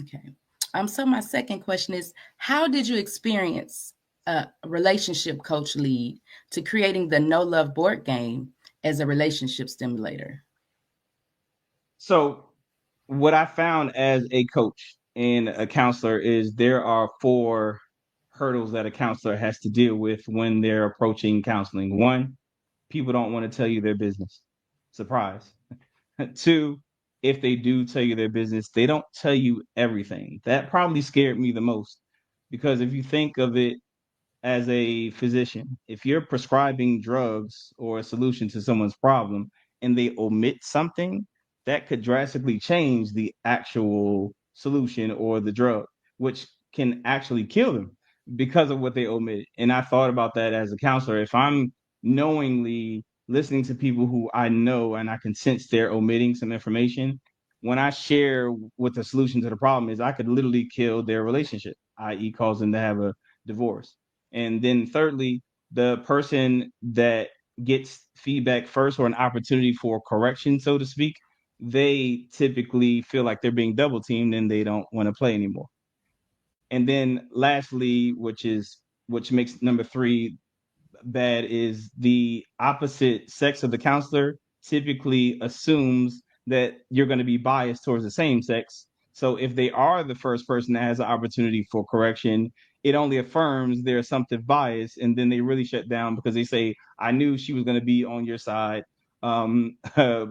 Okay. So my second question is, how did you experience a relationship coach lead to creating the No Love board game as a relationship stimulator? So, what I found as a coach and a counselor is there are four hurdles that a counselor has to deal with when they're approaching counseling. One, people don't want to tell you their business. Surprise. Two, if they do tell you their business, they don't tell you everything. That probably scared me the most because if you think of it as a physician, if you're prescribing drugs or a solution to someone's problem and they omit something, that could drastically change the actual solution or the drug, which can actually kill them because of what they omitted. And I thought about that as a counselor. If I'm knowingly listening to people who I know and I can sense they're omitting some information, when I share what the solution to the problem is, I could literally kill their relationship, i.e., cause them to have a divorce. And then thirdly, the person that gets feedback first or an opportunity for correction, so to speak, they typically feel like they're being double teamed and they don't want to play anymore. And then lastly, which makes number three bad, is the opposite sex of the counselor typically assumes that you're going to be biased towards the same sex. So if they are the first person that has an opportunity for correction, it only affirms their assumptive bias, and then they really shut down because they say, "I knew she was going to be on your side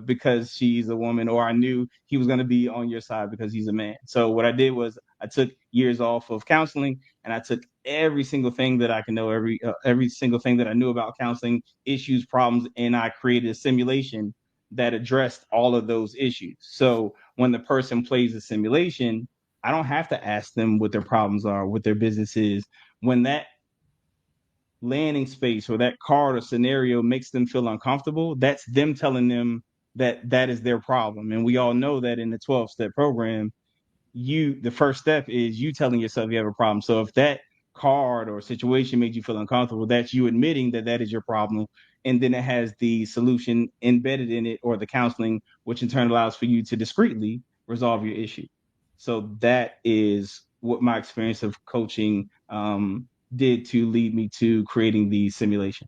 because she's a woman," or "I knew he was going to be on your side because he's a man." So what I did was I took years off of counseling and I took every single thing that I can know, every single thing that I knew about counseling issues, problems, and I created a simulation that addressed all of those issues. So when the person plays the simulation, I don't have to ask them what their problems are, what their business is. When that landing space or that card or scenario makes them feel uncomfortable, that's them telling them that that is their problem. And we all know that in the 12-step program, the first step is you telling yourself you have a problem. So if that card or situation made you feel uncomfortable, that's you admitting that that is your problem, and then it has the solution embedded in it or the counseling, which in turn allows for you to discreetly resolve your issue. So that is what my experience of coaching did to lead me to creating the simulation.